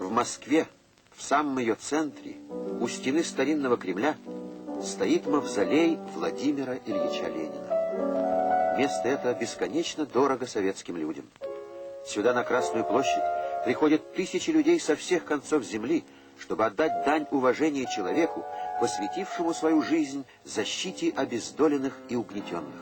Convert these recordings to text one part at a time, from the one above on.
В Москве, в самом ее центре, у стены старинного Кремля, стоит мавзолей Владимира Ильича Ленина. Место это бесконечно дорого советским людям. Сюда, на Красную площадь, приходят тысячи людей со всех концов земли, чтобы отдать дань уважения человеку, посвятившему свою жизнь защите обездоленных и угнетенных.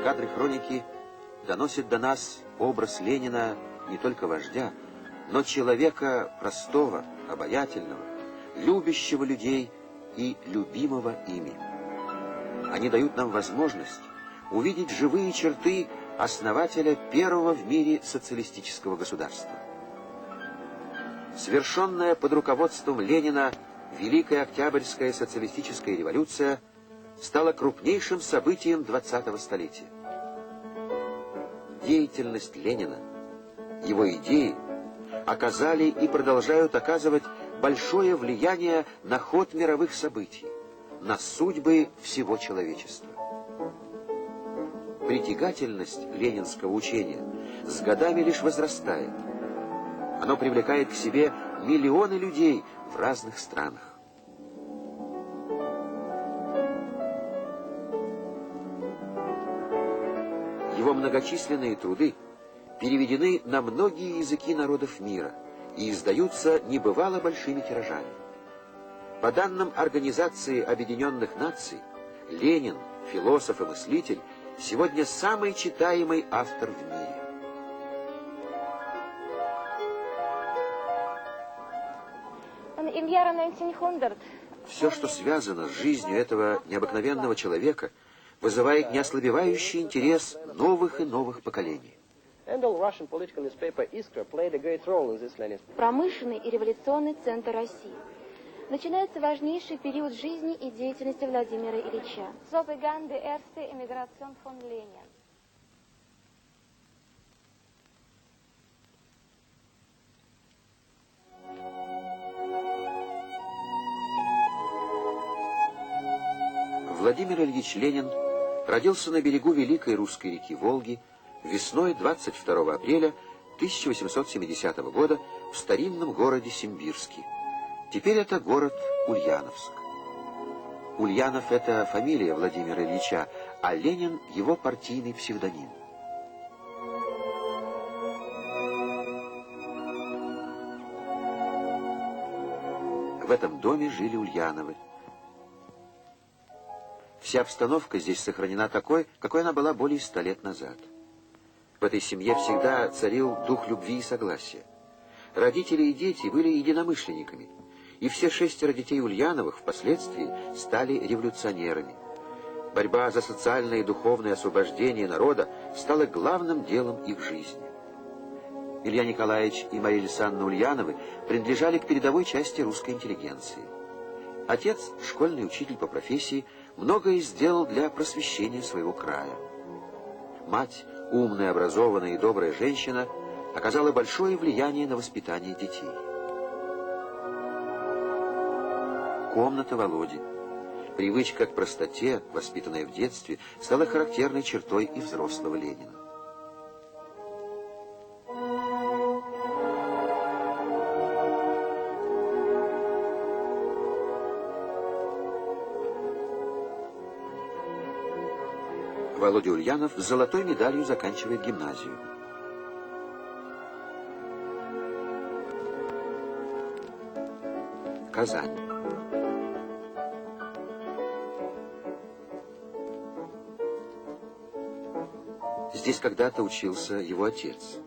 Кадры хроники доносят до нас образ Ленина не только вождя, но человека простого, обаятельного, любящего людей и любимого ими. Они дают нам возможность увидеть живые черты основателя первого в мире социалистического государства. Совершенная под руководством Ленина Великая Октябрьская социалистическая революция стала крупнейшим событием 20-го столетия. Деятельность Ленина, его идеи оказали и продолжают оказывать большое влияние на ход мировых событий, на судьбы всего человечества. Притягательность ленинского учения с годами лишь возрастает. Оно привлекает к себе миллионы людей в разных странах. Его многочисленные труды переведены на многие языки народов мира и издаются небывало большими тиражами. По данным Организации Объединенных Наций, Ленин, философ и мыслитель, сегодня самый читаемый автор в мире. Все, что связано с жизнью этого необыкновенного человека, вызывает неослабевающий интерес новых и новых поколений. Промышленный и революционный центр России. Начинается важнейший период жизни и деятельности Владимира Ильича. So begann die erste Emigration von Lenin. Владимир Ильич Ленин родился на берегу великой русской реки Волги весной 22 апреля 1870 года в старинном городе Симбирске. Теперь это город Ульяновск. Ульянов — это фамилия Владимира Ильича, а Ленин — его партийный псевдоним. В этом доме жили Ульяновы. Вся обстановка здесь сохранена такой, какой она была более 100 лет назад. В этой семье всегда царил дух любви и согласия. Родители и дети были единомышленниками, и все 6 детей Ульяновых впоследствии стали революционерами. Борьба за социальное и духовное освобождение народа стала главным делом их жизни. Илья Николаевич и Мария Александровна Ульяновы принадлежали к передовой части русской интеллигенции. Отец, школьный учитель по профессии, многое сделал для просвещения своего края. Мать, умная, образованная и добрая женщина, оказала большое влияние на воспитание детей. Комната Володи. Привычка к простоте, воспитанная в детстве, стала характерной чертой и взрослого Ленина. Володя Ульянов с золотой медалью заканчивает гимназию. Казань. Здесь когда-то учился его отец.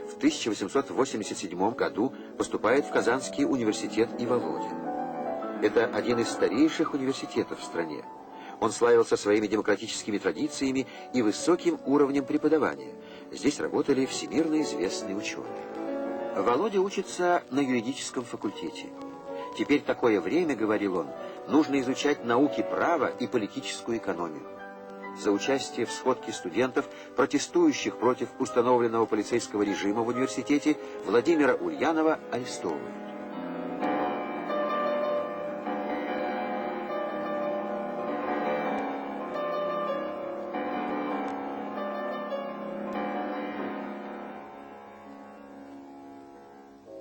В 1887 году поступает в Казанский университет и Володя. Это один из старейших университетов в стране. Он славился своими демократическими традициями и высоким уровнем преподавания. Здесь работали всемирно известные ученые. Володя учится на юридическом факультете. Теперь такое время, говорил он, нужно изучать науки права и политическую экономию. За участие в сходке студентов, протестующих против установленного полицейского режима в университете, Владимира Ульянова арестовывают.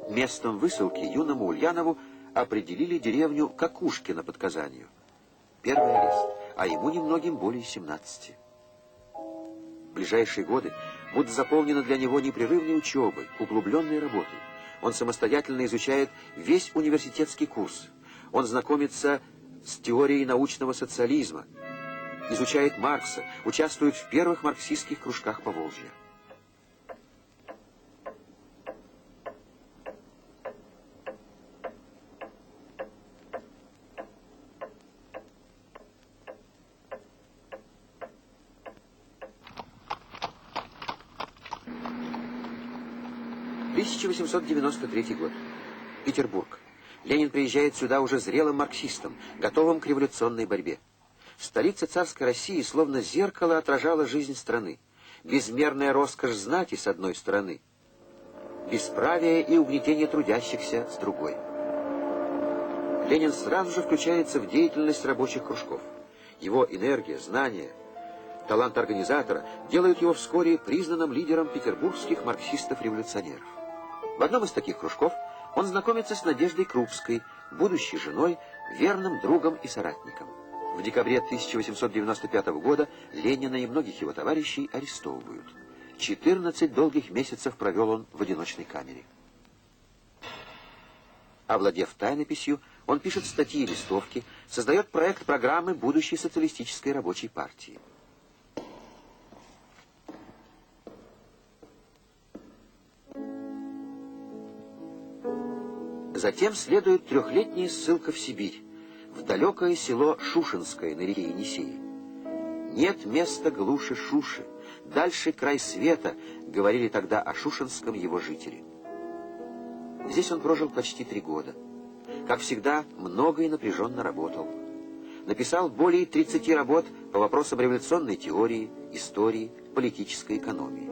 Местом высылки юному Ульянову определили деревню Кокушкино под Казанью. Первый арест, а ему немногим более 17. Ближайшие годы будут заполнены для него непрерывной учебой, углубленной работой. Он самостоятельно изучает весь университетский курс. Он знакомится с теорией научного социализма, изучает Маркса, участвует в первых марксистских кружках Поволжья. — 1893 год. Петербург. Ленин приезжает сюда уже зрелым марксистом, готовым к революционной борьбе. Столица царской России словно зеркало отражала жизнь страны. Безмерная роскошь знати с одной стороны, бесправие и угнетение трудящихся с другой. Ленин сразу же включается в деятельность рабочих кружков. Его энергия, знания, талант организатора делают его вскоре признанным лидером петербургских марксистов-революционеров. В одном из таких кружков он знакомится с Надеждой Крупской, будущей женой, верным другом и соратником. В декабре 1895 года Ленина и многих его товарищей арестовывают. 14 долгих месяцев провел он в одиночной камере. Овладев тайнописью, он пишет статьи и листовки, создает проект программы будущей социалистической рабочей партии. Затем следует трехлетняя ссылка в Сибирь, в далекое село Шушенское на реке Енисей. «Нет места глуше Шуши, дальше край света», говорили тогда о Шушенском его жители. Здесь он прожил почти 3 года. Как всегда, много и напряженно работал. Написал более 30 работ по вопросам революционной теории, истории, политической экономии.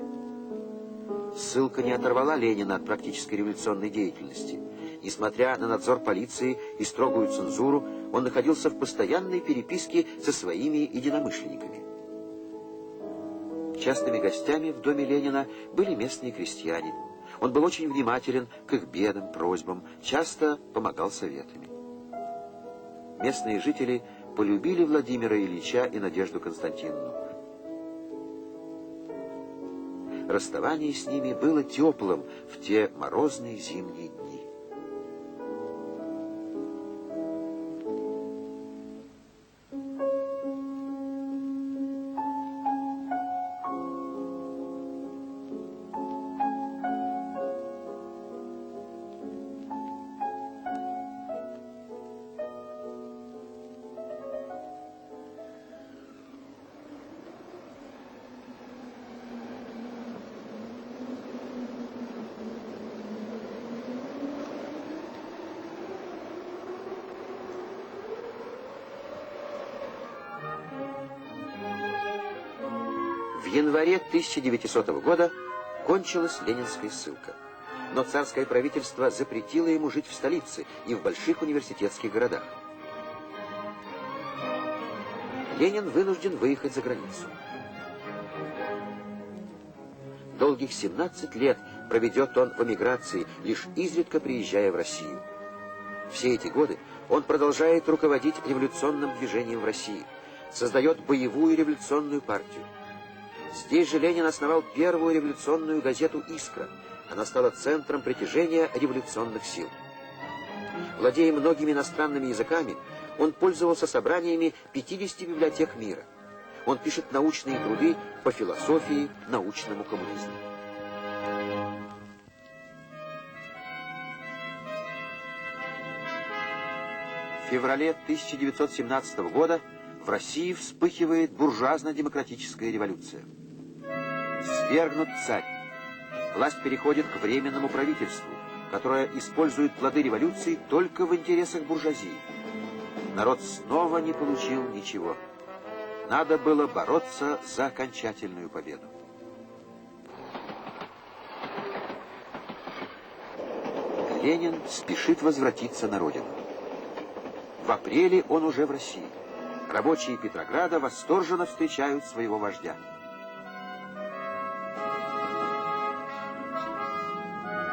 Ссылка не оторвала Ленина от практической революционной деятельности. Несмотря на надзор полиции и строгую цензуру, он находился в постоянной переписке со своими единомышленниками. Частыми гостями в доме Ленина были местные крестьяне. Он был очень внимателен к их бедам, просьбам, часто помогал советами. Местные жители полюбили Владимира Ильича и Надежду Константиновну. Расставание с ними было теплым в те морозные зимние дни. В январе 1900 года кончилась ленинская ссылка. Но царское правительство запретило ему жить в столице и в больших университетских городах. Ленин вынужден выехать за границу. Долгих 17 лет проведет он в эмиграции, лишь изредка приезжая в Россию. Все эти годы он продолжает руководить революционным движением в России, создает боевую революционную партию. Здесь же Ленин основал первую революционную газету «Искра». Она стала центром притяжения революционных сил. Владея многими иностранными языками, он пользовался собраниями 50 библиотек мира. Он пишет научные труды по философии, научному коммунизму. В феврале 1917 года в России вспыхивает буржуазно-демократическая революция. Свергнут царь. Власть переходит к временному правительству, которое использует плоды революции только в интересах буржуазии. Народ снова не получил ничего. Надо было бороться за окончательную победу. Ленин спешит возвратиться на родину. В апреле он уже в России. Рабочие Петрограда восторженно встречают своего вождя.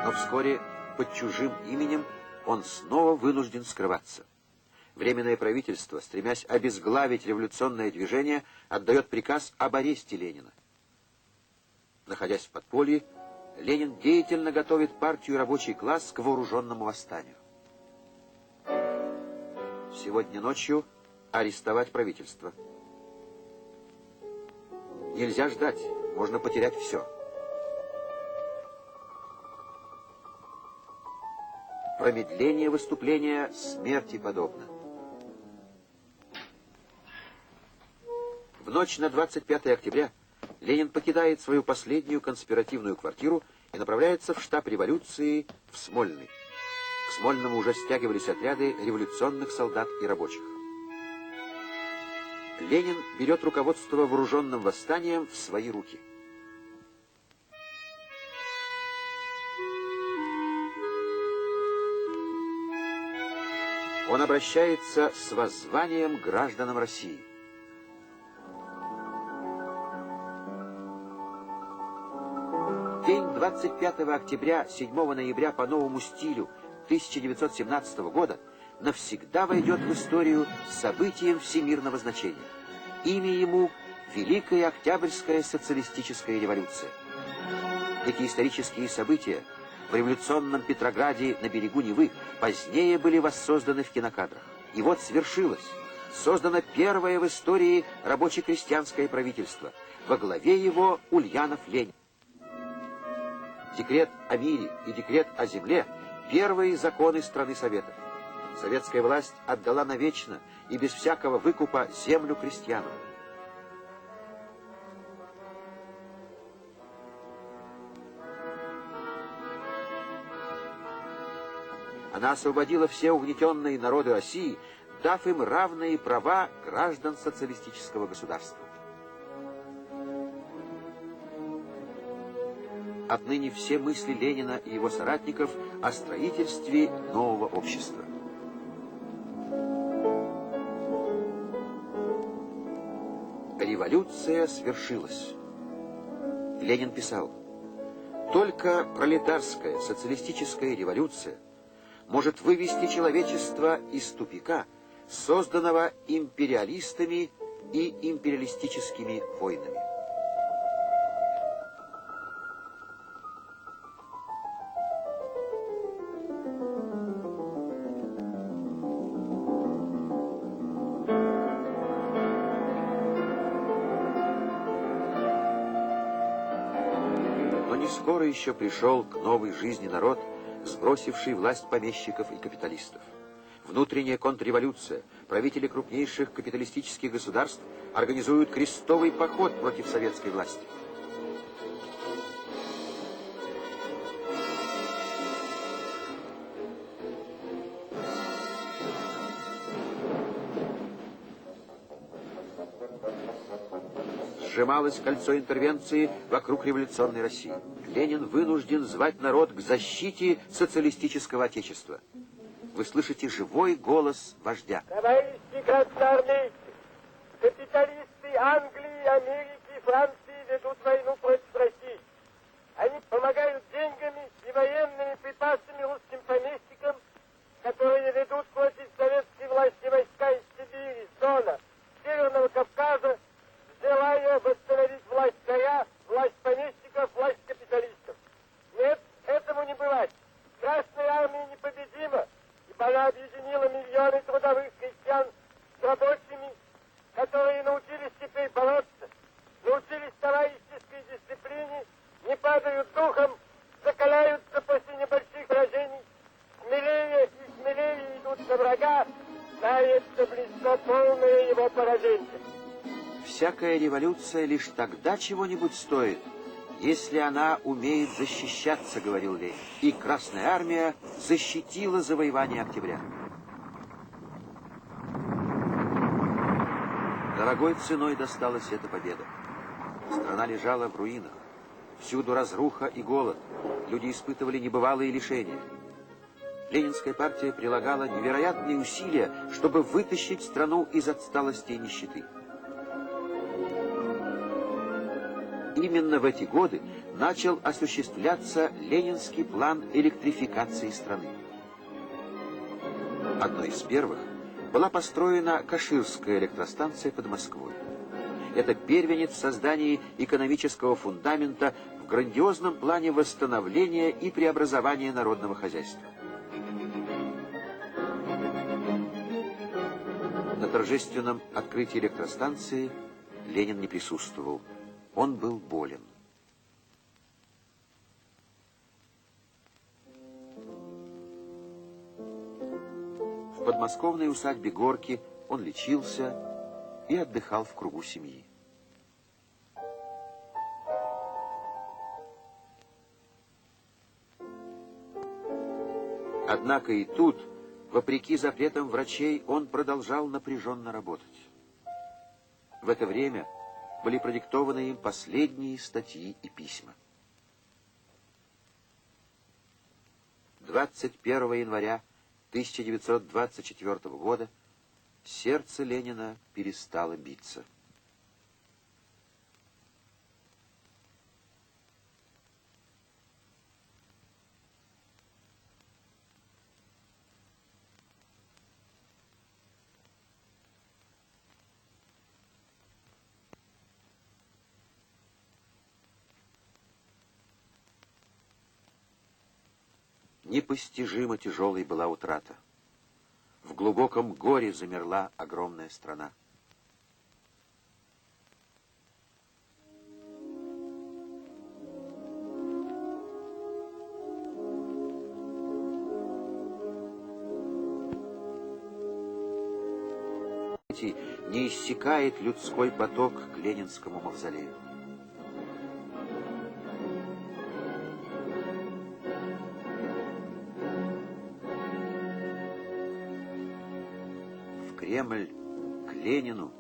Но вскоре под чужим именем, он снова вынужден скрываться. Временное правительство, стремясь обезглавить революционное движение, отдает приказ об аресте Ленина. Находясь в подполье, Ленин деятельно готовит партию и рабочий класс к вооруженному восстанию. Сегодня ночью арестовать правительство. Нельзя ждать, можно потерять все. Промедление выступления смерти подобно. В ночь на 25 октября Ленин покидает свою последнюю конспиративную квартиру и направляется в штаб революции в Смольный. К Смольному уже стягивались отряды революционных солдат и рабочих. Ленин берет руководство вооруженным восстанием в свои руки. Он обращается с воззванием к гражданам России. День 25 октября, 7 ноября по новому стилю 1917 года навсегда войдет в историю событием всемирного значения. Имя ему — Великая Октябрьская социалистическая революция. Эти исторические события в революционном Петрограде на берегу Невы позднее были воссозданы в кинокадрах. И вот свершилось. Создано первое в истории рабоче-крестьянское правительство. Во главе его Ульянов Ленин. Декрет о мире и декрет о земле — первые законы страны Советов. Советская власть отдала навечно и без всякого выкупа землю крестьянам. Она освободила все угнетенные народы России, дав им равные права граждан социалистического государства. Отныне все мысли Ленина и его соратников о строительстве нового общества. Революция свершилась. Ленин писал: «Только пролетарская социалистическая революция может вывести человечество из тупика, созданного империалистами и империалистическими войнами». Но не скоро еще пришел к новой жизни народ, сбросивший власть помещиков и капиталистов. Внутренняя контрреволюция, правители крупнейших капиталистических государств организуют крестовый поход против советской власти. Сжималось кольцо интервенции вокруг революционной России. Ленин вынужден звать народ к защите социалистического отечества. Вы слышите живой голос вождя. Товарищи красноармейцы, капиталисты Англии, Америки, Франции ведут войну против России. Они помогают деньгами и военными припасами русским помещикам, которые ведут против советской власти войска из Сибири, Дона, Северного Кавказа, желая восстановить власть царя, власть помещиков, власть капиталистов. Нет, этому не бывать. Красная армия непобедима, ибо она объединила миллионы трудовых крестьян с рабочими, которые научились теперь бороться, научились товарищеской дисциплине, не падают духом, закаляются после небольших поражений, смелее и смелее идут на врага, тается близко полное его поражение. Всякая революция лишь тогда чего-нибудь стоит, если она умеет защищаться, говорил Ленин. И Красная армия защитила завоевание октября. Дорогой ценой досталась эта победа. Страна лежала в руинах. Всюду разруха и голод. Люди испытывали небывалые лишения. Ленинская партия прилагала невероятные усилия, чтобы вытащить страну из отсталости и нищеты. Именно в эти годы начал осуществляться ленинский план электрификации страны. Одной из первых была построена Каширская электростанция под Москвой. Это первенец в создании экономического фундамента в грандиозном плане восстановления и преобразования народного хозяйства. На торжественном открытии электростанции Ленин не присутствовал. Он был болен. В подмосковной усадьбе Горки он лечился и отдыхал в кругу семьи. Однако и тут, вопреки запретам врачей, он продолжал напряженно работать. В это время были продиктованы им последние статьи и письма. 21 января 1924 года сердце Ленина перестало биться. Непостижимо тяжелой была утрата. В глубоком горе замерла огромная страна. Не иссякает людской поток к Ленинскому мавзолею. Кремль к Ленину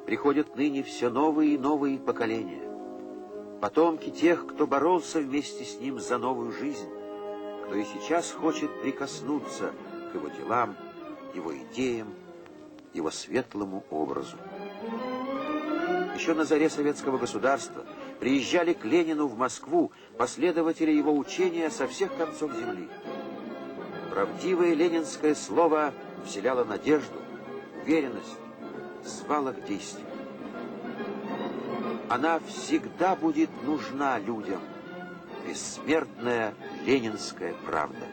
приходят ныне все новые и новые поколения, потомки тех, кто боролся вместе с ним за новую жизнь, кто и сейчас хочет прикоснуться к его делам, его идеям, его светлому образу. Еще на заре советского государства приезжали к Ленину в Москву последователи его учения со всех концов земли. Правдивое ленинское слово вселяло надежду, уверенность, звало к действию. Она всегда будет нужна людям, бессмертная ленинская правда.